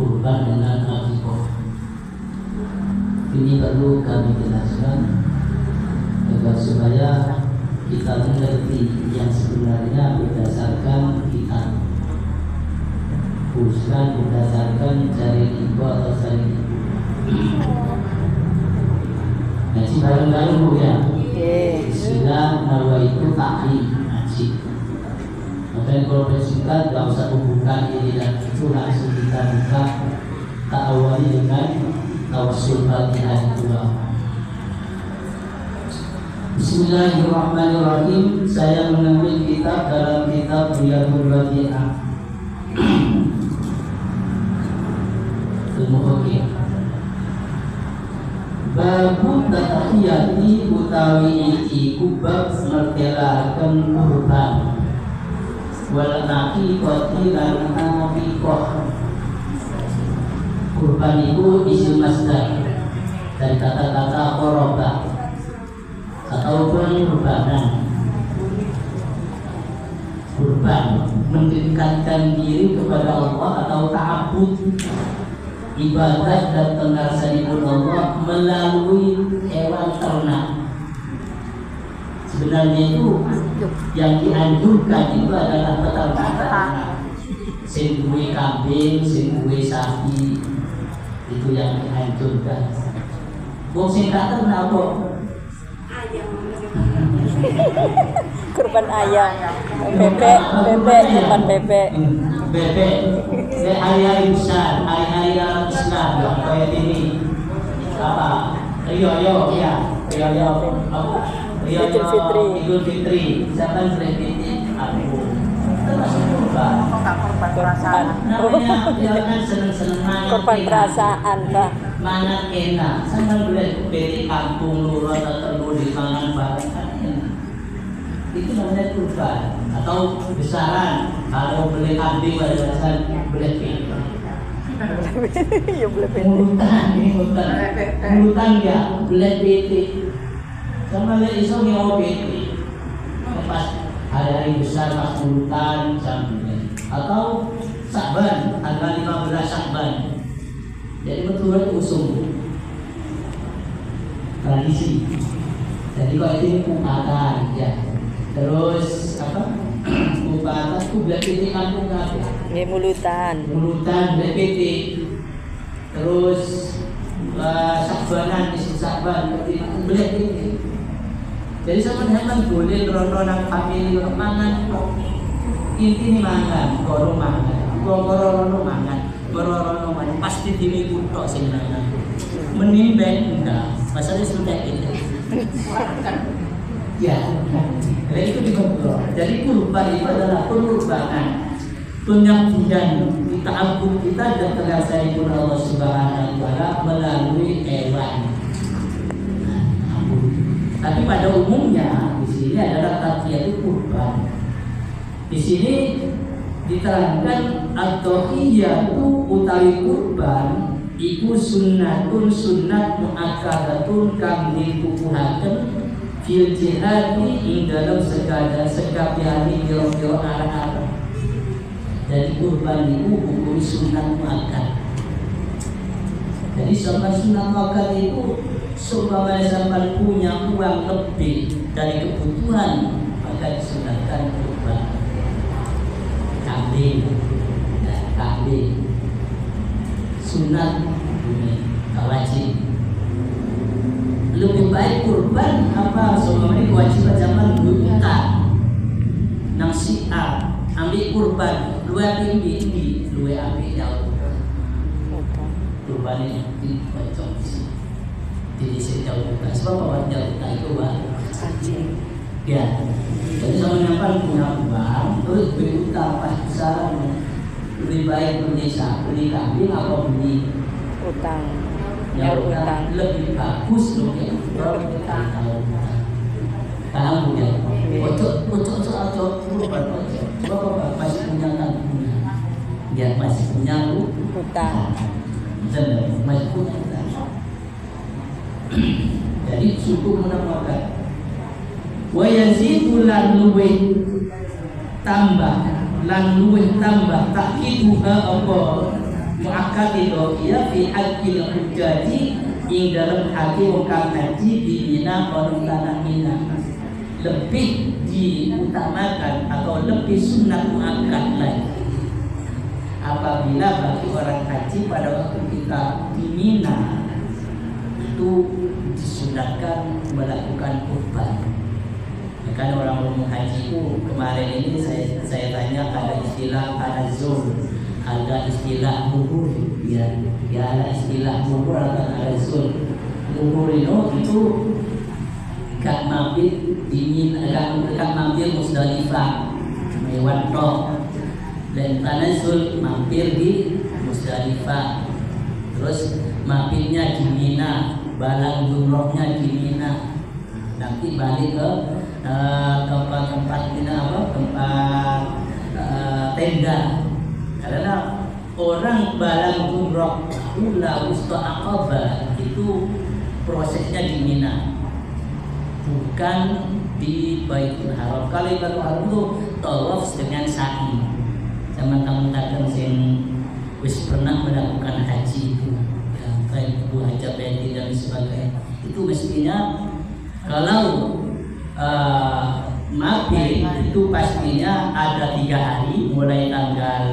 kurban dengan akikah. Ini perlu kami jelaskan agar supaya kita mengerti yang sebenarnya berdasarkan kitab, bukan berdasarkan cari ibu atau cari ibu. Ngaji bareng-bareng Bu ya. Bismillah, nawaitu ta'lim ngaji. Makanya kalau bersingkat gak usah membuka ini dan itu, langsung kita buka. Tak awali dengan tawassul Fatihah dua. Bismillahirrahmanirrahim. Saya mengambil kitab dalam kitab Riyadhul Fatihah. Al-Muhaqqiq. Babu tatahiyati utawi iku bab mertelaken kurban wal aqiqati lan aqiqah. Kurban itu isim masdar dari kata-kata qoroba ataupun kurbanan. Kurban mendekatkan diri kepada Allah atau ta'abbud, ibadah dan pengarsanipun Allah melalui hewan ternak. Sebenarnya itu yang dianjurkan itu adalah peternakan. Sing duwe kambing, sing duwe sapi, itu yang dianjurkan. Wong sing gak ternak kok kurban ayam, bebek, kurban bebek. Bebek, hari-hari besar, hari-hari dalam Islam, kayak ini apa? Rio, Idul Fitri, siapa Fitri? Aku. Termasuk kurban. Kurban. Namanya jangan seneng-seneng Kurban perasaan, Pak. Mangan enak, sama boleh beli kampung lurah atau telur di mangan bareng. Itu namanya kurban atau besaran. Kalau beli kambing pada dasar beli pita. Ya beli pita. Mulutan ya beli pita. Sama lihat iso nyawa pita. Pas hari-hari besar pas mulutan sampai atau Sya'ban tanggal 15 Sya'ban. Jadi betul usung tradisi. Jadi kalau ini kupatan ya. Terus apa? Kupatan itu belah titik kampung apa? Ini mulutan belah titik. Terus Sya'banan, isu Sya'ban belah titik. Jadi sama-sama boleh rono-rono kami mangan. Inti mangan, goro mangan, goro mangan. Berorong pasti diri kutok sebenarnya. Menimbang enggak, masalahnya sudah itu. Ya, nah itu dikontrol. Jadi kurban itu adalah pengorbanan, pengabdian kita ampun kita dan terasa pun Allah Subhanahu Wa Taala melalui hewan. Tapi pada umumnya di sini adalah tafsir kurban. Di sini diterangkan ad-dhahiyatu utawi kurban iku sunnatun sunnat muakkadatun kang dikukuhaken fil jihadi ing dalam sekabehane kira-kira arah-arah. Jadi kurban itu hukum sunnat muakkad. Jadi sama sunnat muakkad itu seumpama sampai punya uang lebih dari kebutuhan maka disunatkan kurban. Kambing sunat ini wajib. Lebih baik kurban apa sebenarnya kewajiban zaman utang nang si A ambil kurban luwe tinggi luwe ambil jauh kurban ini dipecong di sini jauh sebab apa jauh itu wajib. Ya, jadi sama nyampan punya uang, terus beli utang pas besar lebih baik beli kambing atau beli utang. Ya utang lebih bagus loh ya. Kalau kita tahu ya, cocok coba masih punya tanggungan, ya masih punya utang, dan masih punya utang. Jadi cukup menambahkan. Wa yazidu lan luwih tambah takiduha apa muakkad itu ya fi haqqil hujaji ing dalam hati wong kang haji di Mina kono tanah Mina lebih diutamakan atau lebih sunat muakkad lagi apabila bagi orang haji pada waktu kita di Mina itu disunatkan melakukan kurban. Kan orang haji itu kemarin ini saya tanya ada istilah tanazul, ada istilah muhur, ya ada istilah muhur atau tanazul. Muhur itu gak mampir dingin, gak mampir Musdalifah, lewat roh, dan tanazul mampir di Musdalifah, terus mampirnya di Mina, balang jumrohnya di Mina, nanti balik ke tempat tenda. Karena orang balang umroh ula wusta aqabah itu prosesnya di Mina, bukan di Baitul Haram. Kalau Baitul Haram itu tawaf dengan sa'i. Sama tamu-tamu yang wis pernah melakukan haji itu, ya, kayak Abu Hajjah Baiti dan sebagainya, itu mestinya kalau mabit itu pastinya ada 3 hari, mulai tanggal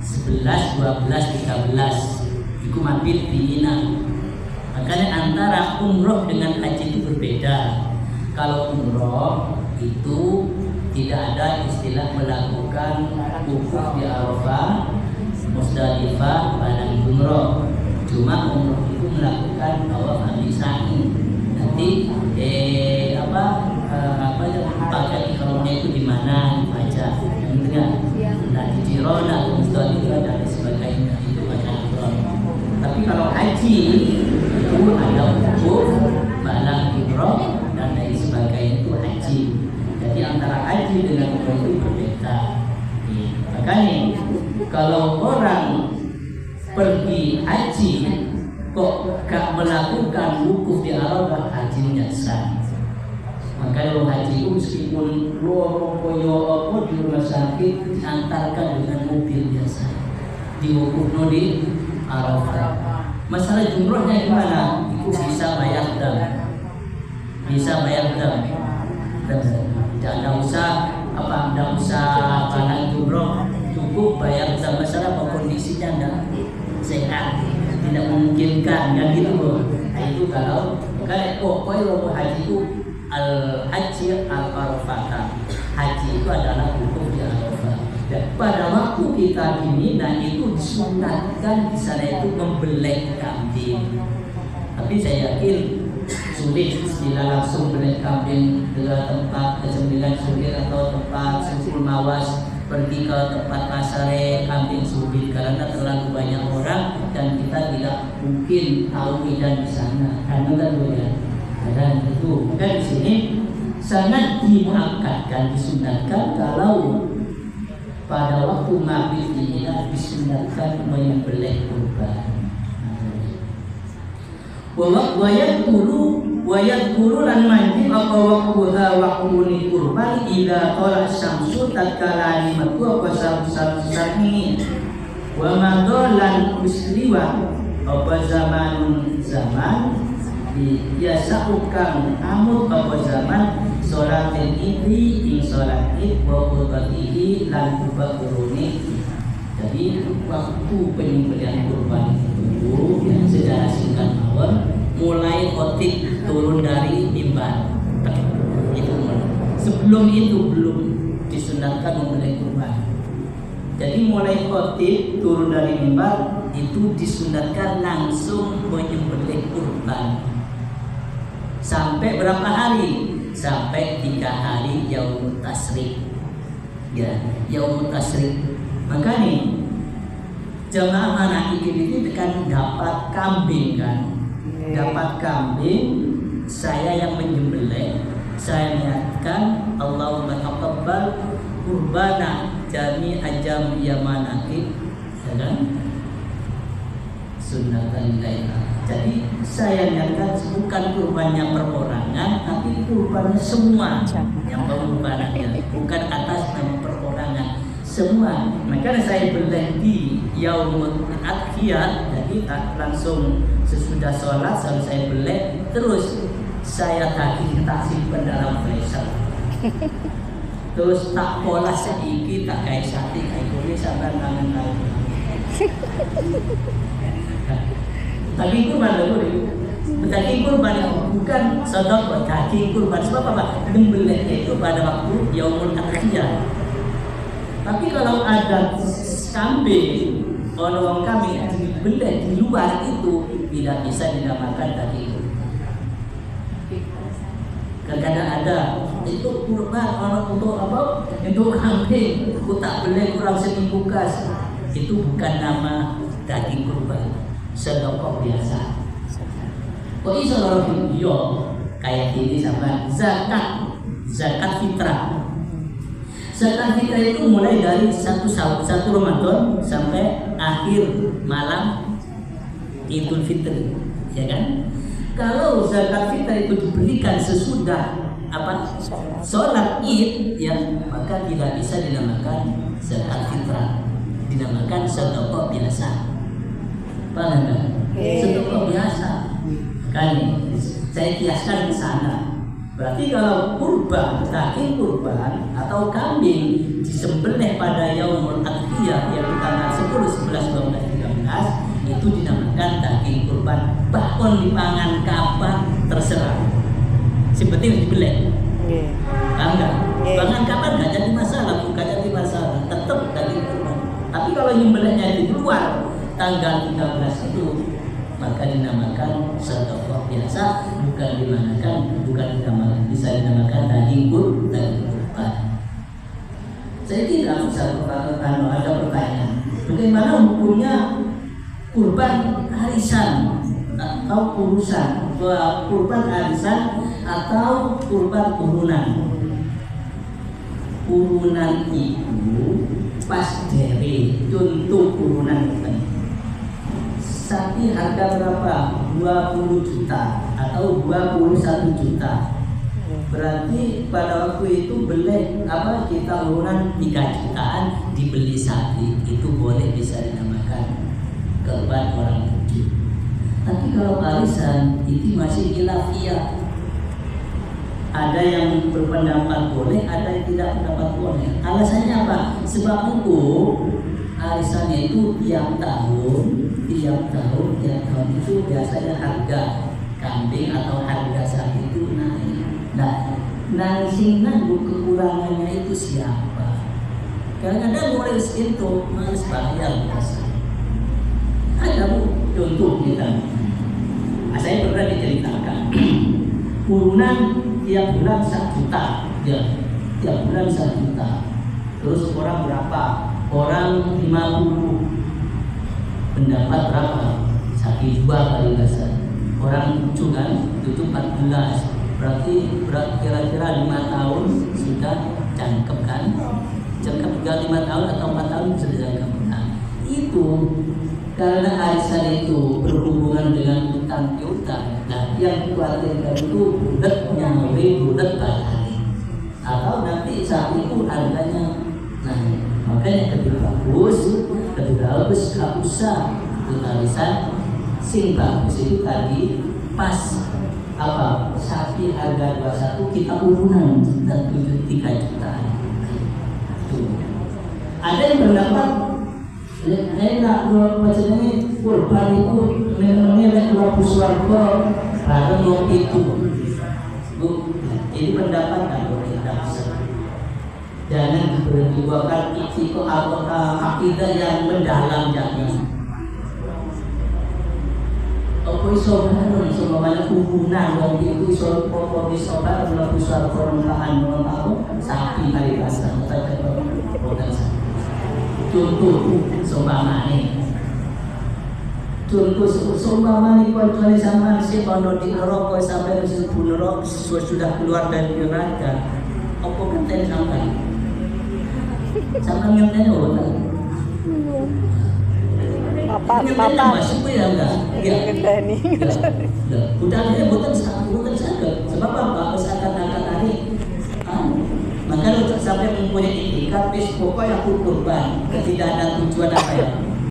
11, 12, 13 itu mabit di Mina. Makanya antara umroh dengan haji itu berbeda. Kalau umroh itu tidak ada istilah melakukan wukuf di Arafah, Musdalifah, balang umroh. Cuma umroh itu melakukan tawaf sa'i. Nanti pakai ikhramnya itu di mana dibaca, yang dengar, nah di Jirona, Musdalifah dan sebagainya itu baca ikhram. Tapi kalau haji itu ada wukuf, balang ikhram dan lain sebagainya itu haji. Jadi antara haji dengan umroh itu berbeda. Makanya kalau orang pergi haji kok gak melakukan wukuf di Arafah, hajinya sah. Makanya orang haji itu meskipun lorong koyo apa di rumah sakit diantarkan dengan mobil biasa di wukufno di Arafah. Masalah jumrohnya gimana? Itu bisa bayar dam, tidak usah pakai jumroh, cukup bayar dam. Masalah kondisinya tidak sehat, tidak memungkinkan, kan gitu loh. Nah, itu kalau kayak pokoknya haji itu al-haji al-arafah. Haji itu adalah wukuf di Arafah. Dan pada waktu kita di Mina itu disunatkan di sana itu membelek kambing. Tapi saya yakin sulit bila langsung belek kambing ke tempat ke-9 sulit atau tempat 10 mawas, pergi ke tempat pasare kambing sulit karena terlalu banyak orang dan kita tidak mungkin tahu medan di sana. Karena ya. Dan itu kan di sini sangat dimuakkadkan, disunatkan kalau pada waktu mabit ini disunatkan menyembelih kurban. Wayat guru lan manji apa waktu kurban ila tolak syamsu tatkala matu apa syamsu ini wa madolan musliwa apa zaman biasa ukang amut apa zaman sholat ini ing sholat id wa qurбatihi lan kuruni. Jadi waktu penyembelihan kurban itu yang secara singkat awal mulai khotib turun dari mimbar. Itu sebelum itu belum disunatkan membeli kurban. Jadi mulai khotib turun dari mimbar itu disunatkan langsung menyembelih kurban. Sampai berapa hari? Sampai 3 hari Yaumut Tasyrik. Ya, Yaumut Tasyrik. Makanya jemaah manasik ini kan dapat kambing kan. Dapat kambing, saya yang menyembelih, saya niatkan Allahumma taqabbal qurbana jami ajam ya manasik, ya kan? Sunnatan lain. Jadi saya niatkan bukan kurbannya perorangan, tapi kurbannya semua yang pengorbanannya, bukan atas nama perorangan semua. Makanya saya beli di yaumul adhiyah, jadi langsung sesudah sholat selalu saya belek, terus saya tagih tak simpen dalam freezer. Terus tak pola sedikit, tak kayak sate kayak gini sampai tangan lain. Daging kurban dulu, daging kurban bukan sedekah, daging kurban sebab apa? Nyembelih itu pada waktu yaumul adhiyah. Tapi kalau ada kambing, orang kami disembelih di luar itu tidak bisa dinamakan daging kurban. Kadang-kadang ada itu kurban orang untuk apa? Untuk kambing, aku tak beli kurang seminggu kas. Itu bukan nama daging kurban, sedekah biasa. Kok iso orang yo kayak gini sama zakat fitrah. Zakat fitrah itu mulai dari satu Ramadan sampai akhir malam Idul Fitri, ya kan? Kalau zakat fitrah itu diberikan sesudah apa? Sholat Id, ya, maka tidak bisa dinamakan zakat fitrah, dinamakan sedekah biasa. Paham enggak? Sedekah biasa. Kan saya kiaskan ke sana. Berarti kalau kurban, daging kurban atau kambing disembelih pada yaumul adhiyah yang tanggal 10, 11, 12, 13 itu dinamakan daging kurban. Bahkan dipangan kapan terserah. Seperti yang dibelek. Enggak. Pangan kapan enggak jadi masalah, bukan jadi masalah. Tetap daging kurban. Tapi kalau nyembelihnya di luar tanggal 13 itu maka dinamakan sedekah biasa, bukan bisa dinamakan daging kurban. Saya tidak bisa kalau ada pertanyaan, bagaimana hukumnya kurban arisan atau urusan, kurban arisan atau kurban turunan? Turunan itu pas dewe, contoh turunan itu. Sapi harga berapa? 20 juta atau 21 juta. Berarti pada waktu itu beli apa kita urunan 3 jutaan dibeli sapi, itu boleh bisa dinamakan kurban orang bugil. Tapi kalau arisan itu masih khilafiyah. Ada yang berpendapat boleh, ada yang tidak berpendapat boleh. Alasannya apa? Sebab hukum arisannya itu tiap tahun itu biasanya harga kambing atau harga sapi itu naik. Nah, sing nanggung kekurangannya itu siapa? Kadang-kadang mulai itu males bayar biasa. Ada contoh kita. Saya pernah diceritakan urunan tiap bulan 1 juta, ya, tiap bulan 1 juta. Terus orang berapa? Orang 50. Pendapat berapa? Sapi 2 kali besar. Orang 7 kan, 7 14. Berarti kira-kira 5 tahun sudah cangkep kan? Cangkep 5 tahun atau 4 tahun sudah cangkep. Nah, itu karena arisan itu berhubungan dengan utang piutang. Nah, yang dikhawatirkan itu bulat nyawe, bulat bayar. Atau nanti sapi itu harganya naik. Makanya lebih bagus gak usah arisan. Sing bagus itu tadi pas apa sapi harga 21 kita urunan dan 3 juta. Ada yang berpendapat enak macamnya kurban itu memangnya laku swarga bareng itu. Jadi pendapat kalau kita jangan diperjuangkan itu akidah yang mendalam jangan. Apa iso bareng sama banyak hubungan wong itu iso apa iso bareng laku swarga perempuan sapi kali bahasa contoh seumpamane kecuali sama si pondok di neraka sampai mlebu neraka sudah keluar dari neraka apa kenten sampai ngenteni ora Papa masuk ya enggak ngenteni udah akhirnya bukan saged sebab apa kesadaran tadi maka untuk sampai mempunyai itikat pokoknya aku kurban, tidak ada tujuan apa ya